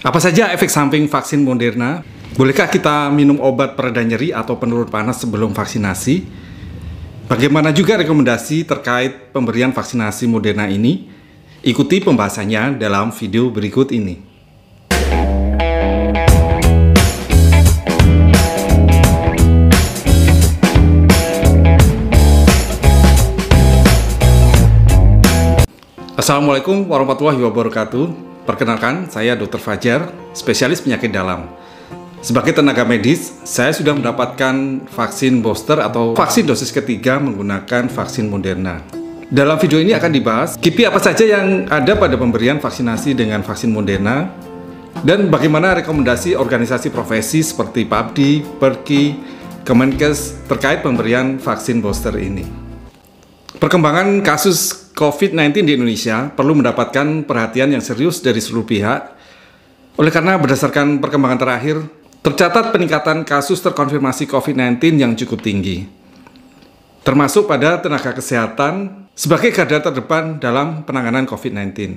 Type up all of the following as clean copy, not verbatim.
Apa saja efek samping vaksin Moderna? Bolehkah kita minum obat pereda nyeri atau penurun panas sebelum vaksinasi? Bagaimana juga rekomendasi terkait pemberian vaksinasi Moderna ini? Ikuti pembahasannya dalam video berikut ini. Assalamualaikum warahmatullahi wabarakatuh. Perkenalkan, saya Dr. Fajar, spesialis penyakit dalam. Sebagai tenaga medis, saya sudah mendapatkan vaksin booster atau vaksin dosis ketiga menggunakan vaksin Moderna. Dalam video ini akan dibahas KIPI apa saja yang ada pada pemberian vaksinasi dengan vaksin Moderna, dan bagaimana rekomendasi organisasi profesi seperti PAPDI, PERKI, Kemenkes terkait pemberian vaksin booster ini. Perkembangan kasus COVID-19 di Indonesia perlu mendapatkan perhatian yang serius dari seluruh pihak. Oleh karena berdasarkan perkembangan terakhir, tercatat peningkatan kasus terkonfirmasi COVID-19 yang cukup tinggi, termasuk pada tenaga kesehatan sebagai garda terdepan dalam penanganan COVID-19.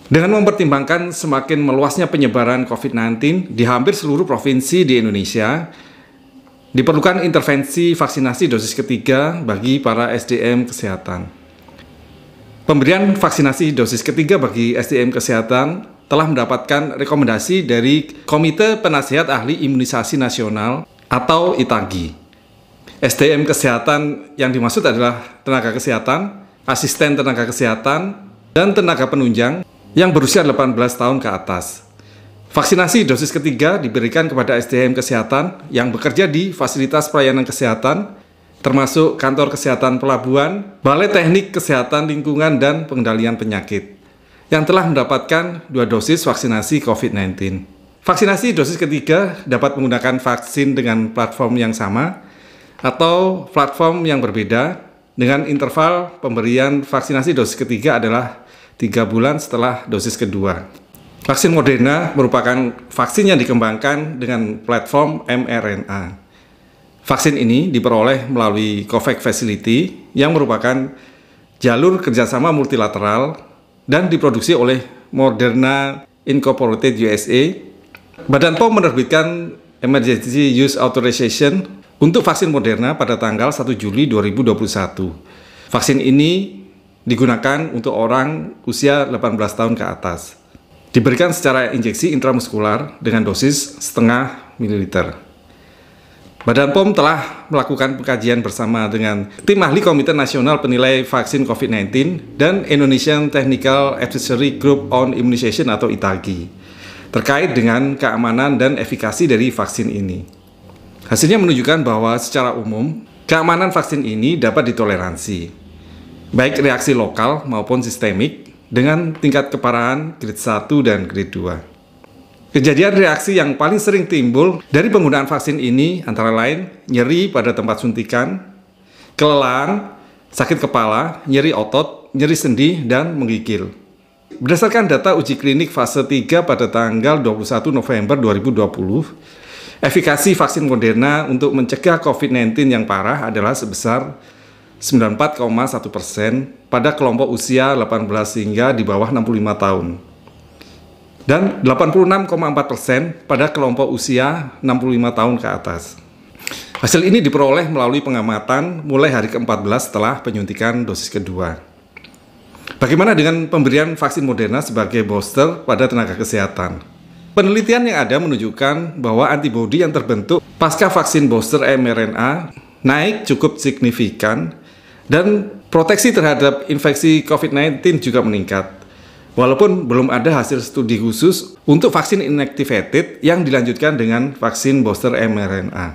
Dengan mempertimbangkan semakin meluasnya penyebaran COVID-19 di hampir seluruh provinsi di Indonesia, diperlukan intervensi vaksinasi dosis ketiga bagi para SDM kesehatan. Pemberian vaksinasi dosis ketiga bagi SDM kesehatan telah mendapatkan rekomendasi dari Komite Penasihat Ahli Imunisasi Nasional atau ITAGI. SDM kesehatan yang dimaksud adalah tenaga kesehatan, asisten tenaga kesehatan, dan tenaga penunjang yang berusia 18 tahun ke atas. Vaksinasi dosis ketiga diberikan kepada SDM kesehatan yang bekerja di fasilitas pelayanan kesehatan, termasuk kantor kesehatan pelabuhan, balai teknik kesehatan lingkungan dan pengendalian penyakit, yang telah mendapatkan 2 dosis vaksinasi COVID-19. Vaksinasi dosis ketiga dapat menggunakan vaksin dengan platform yang sama atau platform yang berbeda, dengan interval pemberian vaksinasi dosis ketiga adalah 3 bulan setelah dosis kedua. Vaksin Moderna merupakan vaksin yang dikembangkan dengan platform mRNA. Vaksin ini diperoleh melalui COVAX Facility yang merupakan jalur kerjasama multilateral dan diproduksi oleh Moderna Incorporated USA. Badan POM menerbitkan Emergency Use Authorization untuk vaksin Moderna pada tanggal 1 Juli 2021. Vaksin ini digunakan untuk orang usia 18 tahun ke atas. Diberikan secara injeksi intramuskular dengan dosis 0,5 ml. Badan POM telah melakukan pengkajian bersama dengan tim ahli Komite Nasional Penilai Vaksin COVID-19 dan Indonesian Technical Advisory Group on Immunization atau ITAGI terkait dengan keamanan dan efikasi dari vaksin ini. Hasilnya menunjukkan bahwa secara umum, keamanan vaksin ini dapat ditoleransi, baik reaksi lokal maupun sistemik, dengan tingkat keparahan grade 1 dan grade 2. Kejadian reaksi yang paling sering timbul dari penggunaan vaksin ini antara lain nyeri pada tempat suntikan, kelelahan, sakit kepala, nyeri otot, nyeri sendi, dan menggigil. Berdasarkan data uji klinik fase 3 pada tanggal 21 November 2020, efikasi vaksin Moderna untuk mencegah COVID-19 yang parah adalah sebesar 94,1% pada kelompok usia 18 hingga di bawah 65 tahun. Dan 86,4% pada kelompok usia 65 tahun ke atas. Hasil ini diperoleh melalui pengamatan mulai hari ke-14 setelah penyuntikan dosis kedua. Bagaimana dengan pemberian vaksin Moderna sebagai booster pada tenaga kesehatan? Penelitian yang ada menunjukkan bahwa antibodi yang terbentuk pasca vaksin booster mRNA naik cukup signifikan dan proteksi terhadap infeksi COVID-19 juga meningkat. Walaupun belum ada hasil studi khusus untuk vaksin inactivated yang dilanjutkan dengan vaksin booster mRNA.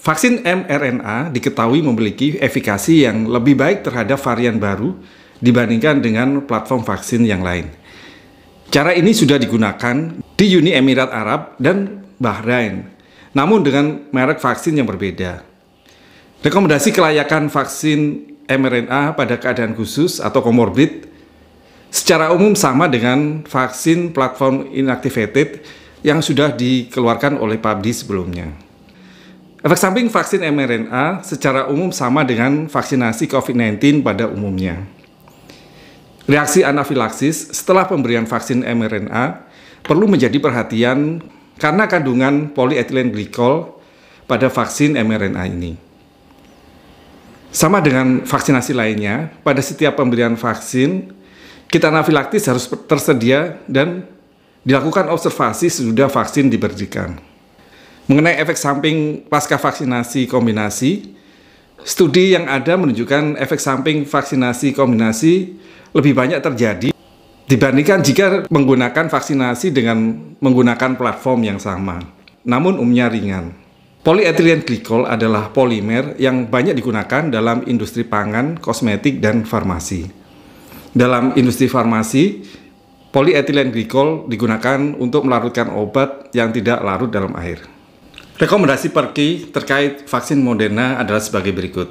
Vaksin mRNA diketahui memiliki efikasi yang lebih baik terhadap varian baru dibandingkan dengan platform vaksin yang lain. Cara ini sudah digunakan di Uni Emirat Arab dan Bahrain, namun dengan merek vaksin yang berbeda. Rekomendasi kelayakan vaksin mRNA pada keadaan khusus atau komorbid secara umum sama dengan vaksin platform inactivated yang sudah dikeluarkan oleh PAPDI sebelumnya. Efek samping vaksin mRNA secara umum sama dengan vaksinasi COVID-19 pada umumnya. Reaksi anafilaksis setelah pemberian vaksin mRNA perlu menjadi perhatian karena kandungan polyethylene glycol pada vaksin mRNA ini. Sama dengan vaksinasi lainnya, pada setiap pemberian vaksin, kit anafilaktis harus tersedia dan dilakukan observasi sesudah vaksin diberikan. Mengenai efek samping pasca vaksinasi kombinasi, studi yang ada menunjukkan efek samping vaksinasi kombinasi lebih banyak terjadi dibandingkan jika menggunakan vaksinasi dengan menggunakan platform yang sama, namun umumnya ringan. Polyethylene glycol adalah polimer yang banyak digunakan dalam industri pangan, kosmetik, dan farmasi. Dalam industri farmasi, polyethylene glycol digunakan untuk melarutkan obat yang tidak larut dalam air. Rekomendasi PERKI terkait vaksin Moderna adalah sebagai berikut.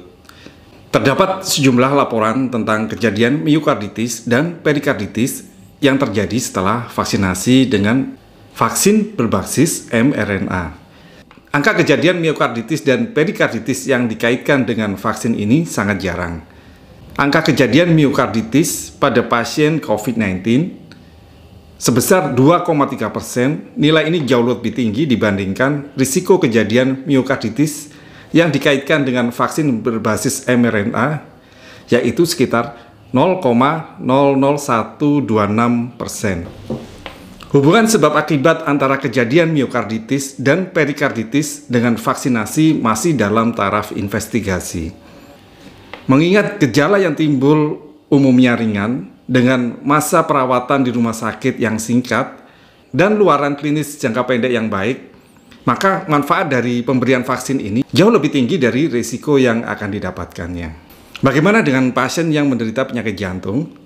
Terdapat sejumlah laporan tentang kejadian miokarditis dan perikarditis yang terjadi setelah vaksinasi dengan vaksin berbasis mRNA. Angka kejadian miokarditis dan perikarditis yang dikaitkan dengan vaksin ini sangat jarang. Angka kejadian miokarditis pada pasien COVID-19 sebesar 2,3%, nilai ini jauh lebih tinggi dibandingkan risiko kejadian miokarditis yang dikaitkan dengan vaksin berbasis mRNA, yaitu sekitar 0,00126%. Hubungan sebab akibat antara kejadian miokarditis dan perikarditis dengan vaksinasi masih dalam taraf investigasi. Mengingat gejala yang timbul umumnya ringan dengan masa perawatan di rumah sakit yang singkat dan luaran klinis jangka pendek yang baik, maka manfaat dari pemberian vaksin ini jauh lebih tinggi dari risiko yang akan didapatkannya. Bagaimana dengan pasien yang menderita penyakit jantung?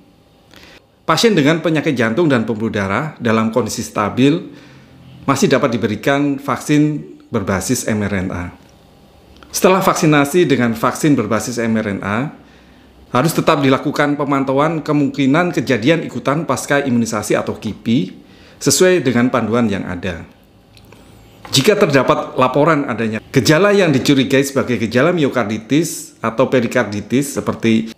Pasien dengan penyakit jantung dan pembuluh darah dalam kondisi stabil masih dapat diberikan vaksin berbasis mRNA. Setelah vaksinasi dengan vaksin berbasis mRNA, harus tetap dilakukan pemantauan kemungkinan kejadian ikutan pasca imunisasi atau KIPI sesuai dengan panduan yang ada. Jika terdapat laporan adanya gejala yang dicurigai sebagai gejala miokarditis atau perikarditis seperti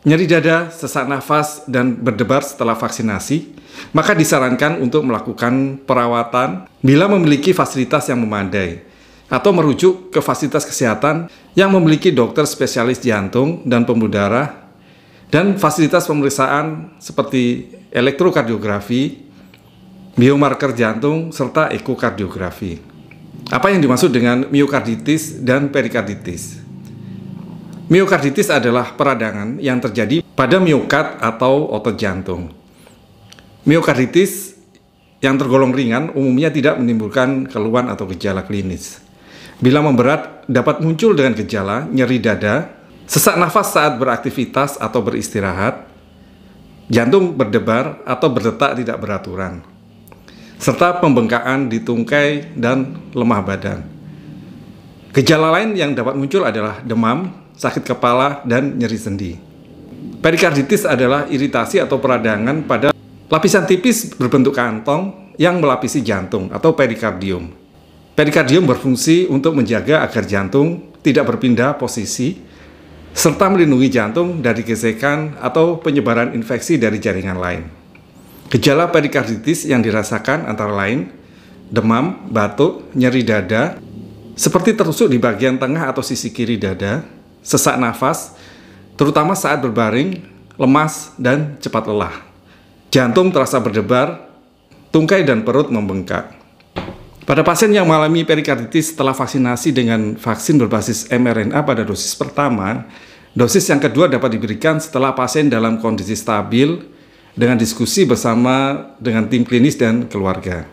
nyeri dada, sesak nafas, dan berdebar setelah vaksinasi, maka disarankan untuk melakukan perawatan bila memiliki fasilitas yang memadai, atau merujuk ke fasilitas kesehatan yang memiliki dokter spesialis jantung dan pembuluh darah, dan fasilitas pemeriksaan seperti elektrokardiografi, biomarker jantung, serta ekokardiografi. Apa yang dimaksud dengan miokarditis dan perikarditis? Miokarditis adalah peradangan yang terjadi pada miokard atau otot jantung. Miokarditis yang tergolong ringan umumnya tidak menimbulkan keluhan atau gejala klinis. Bila memberat, dapat muncul dengan gejala nyeri dada, sesak nafas saat beraktivitas atau beristirahat, jantung berdebar atau berdetak tidak beraturan, serta pembengkakan di tungkai dan lemah badan. Gejala lain yang dapat muncul adalah demam, sakit kepala, dan nyeri sendi. Perikarditis adalah iritasi atau peradangan pada lapisan tipis berbentuk kantong yang melapisi jantung atau perikardium. Perikardium berfungsi untuk menjaga agar jantung tidak berpindah posisi, serta melindungi jantung dari gesekan atau penyebaran infeksi dari jaringan lain. Gejala perikarditis yang dirasakan antara lain demam, batuk, nyeri dada, seperti tertusuk di bagian tengah atau sisi kiri dada, sesak nafas, terutama saat berbaring, lemas, dan cepat lelah. Jantung terasa berdebar, tungkai dan perut membengkak. Pada pasien yang mengalami perikarditis setelah vaksinasi dengan vaksin berbasis mRNA pada dosis pertama, dosis yang kedua dapat diberikan setelah pasien dalam kondisi stabil dengan diskusi bersama dengan tim klinis dan keluarga.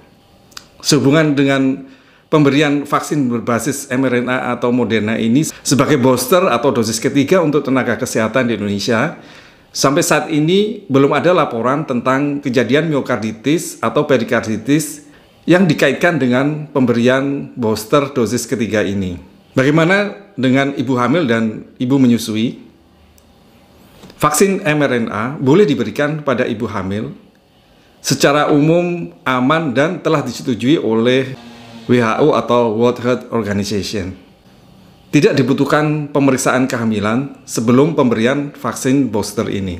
Sehubungan dengan pemberian vaksin berbasis mRNA atau Moderna ini sebagai booster atau dosis ketiga untuk tenaga kesehatan di Indonesia, sampai saat ini belum ada laporan tentang kejadian miokarditis atau perikarditis yang dikaitkan dengan pemberian booster dosis ketiga ini. Bagaimana dengan ibu hamil dan ibu menyusui? Vaksin mRNA boleh diberikan pada ibu hamil secara umum, aman, dan telah disetujui oleh WHO atau World Health Organization. Tidak dibutuhkan pemeriksaan kehamilan sebelum pemberian vaksin booster ini.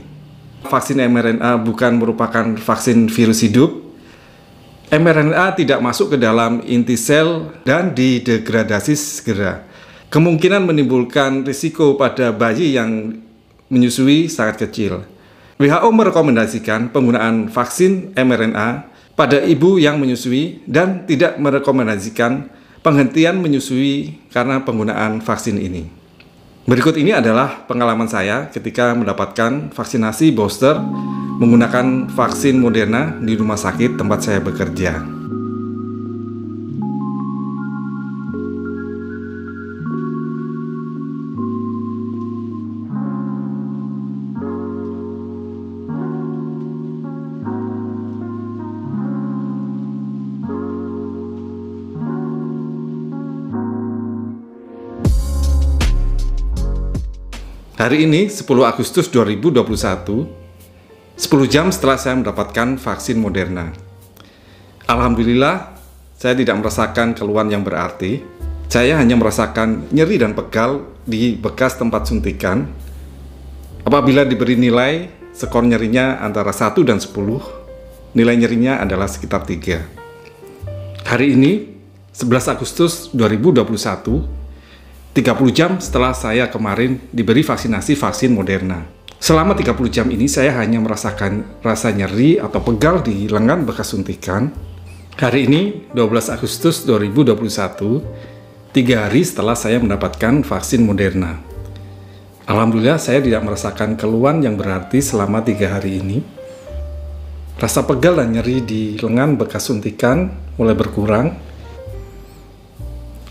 Vaksin mRNA bukan merupakan vaksin virus hidup, mRNA tidak masuk ke dalam inti sel dan didegradasi segera. Kemungkinan menimbulkan risiko pada bayi yang menyusui sangat kecil. WHO merekomendasikan penggunaan vaksin mRNA pada ibu yang menyusui dan tidak merekomendasikan penghentian menyusui karena penggunaan vaksin ini. Berikut ini adalah pengalaman saya ketika mendapatkan vaksinasi booster menggunakan vaksin Moderna di rumah sakit tempat saya bekerja. Hari ini 10 Agustus 2021, 10 jam setelah saya mendapatkan vaksin Moderna. Alhamdulillah, saya tidak merasakan keluhan yang berarti. Saya hanya merasakan nyeri dan pegal di bekas tempat suntikan. Apabila diberi nilai, skor nyerinya antara 1 dan 10, nilai nyerinya adalah sekitar 3. Hari ini, 11 Agustus 2021, 30 jam setelah saya kemarin diberi vaksinasi vaksin Moderna. Selama 30 jam ini saya hanya merasakan rasa nyeri atau pegal di lengan bekas suntikan. Hari ini 12 Agustus 2021, 3 hari setelah saya mendapatkan vaksin Moderna. Alhamdulillah saya tidak merasakan keluhan yang berarti selama 3 hari ini. Rasa pegal dan nyeri di lengan bekas suntikan mulai berkurang.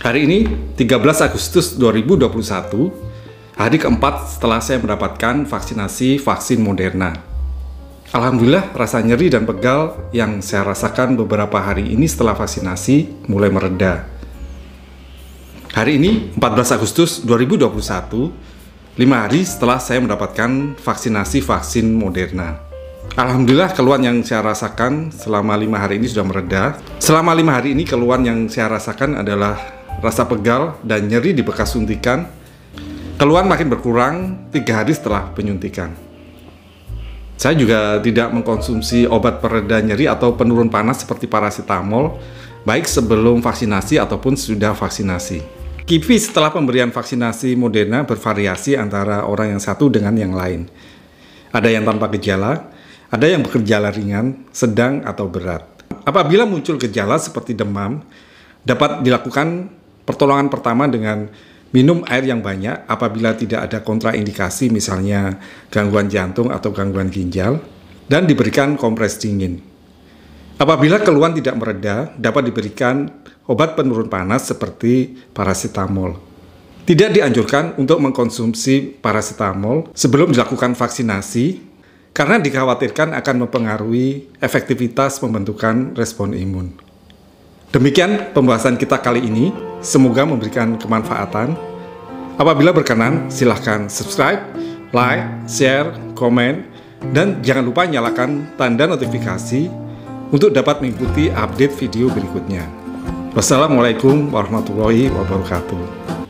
Hari ini 13 Agustus 2021, hari keempat setelah saya mendapatkan vaksinasi vaksin Moderna. Alhamdulillah rasa nyeri dan pegal yang saya rasakan beberapa hari ini setelah vaksinasi mulai mereda. Hari ini 14 Agustus 2021, 5 hari setelah saya mendapatkan vaksinasi vaksin Moderna. Alhamdulillah keluhan yang saya rasakan selama 5 hari ini sudah mereda. Selama 5 hari ini keluhan yang saya rasakan adalah rasa pegal dan nyeri di bekas suntikan. Keluhan makin berkurang 3 hari setelah penyuntikan. Saya juga tidak mengkonsumsi obat pereda nyeri atau penurun panas seperti paracetamol, baik sebelum vaksinasi ataupun sudah vaksinasi. KIPI setelah pemberian vaksinasi Moderna bervariasi antara orang yang satu dengan yang lain. Ada yang tanpa gejala, ada yang bergejala ringan, sedang, atau berat. Apabila muncul gejala seperti demam, dapat dilakukan pertolongan pertama dengan minum air yang banyak apabila tidak ada kontraindikasi misalnya gangguan jantung atau gangguan ginjal, dan diberikan kompres dingin. Apabila keluhan tidak mereda, dapat diberikan obat penurun panas seperti paracetamol. Tidak dianjurkan untuk mengkonsumsi paracetamol sebelum dilakukan vaksinasi karena dikhawatirkan akan mempengaruhi efektivitas pembentukan respon imun. Demikian pembahasan kita kali ini, semoga memberikan kemanfaatan. Apabila berkenan, silahkan subscribe, like, share, komen, dan jangan lupa nyalakan tanda notifikasi untuk dapat mengikuti update video berikutnya. Wassalamualaikum warahmatullahi wabarakatuh.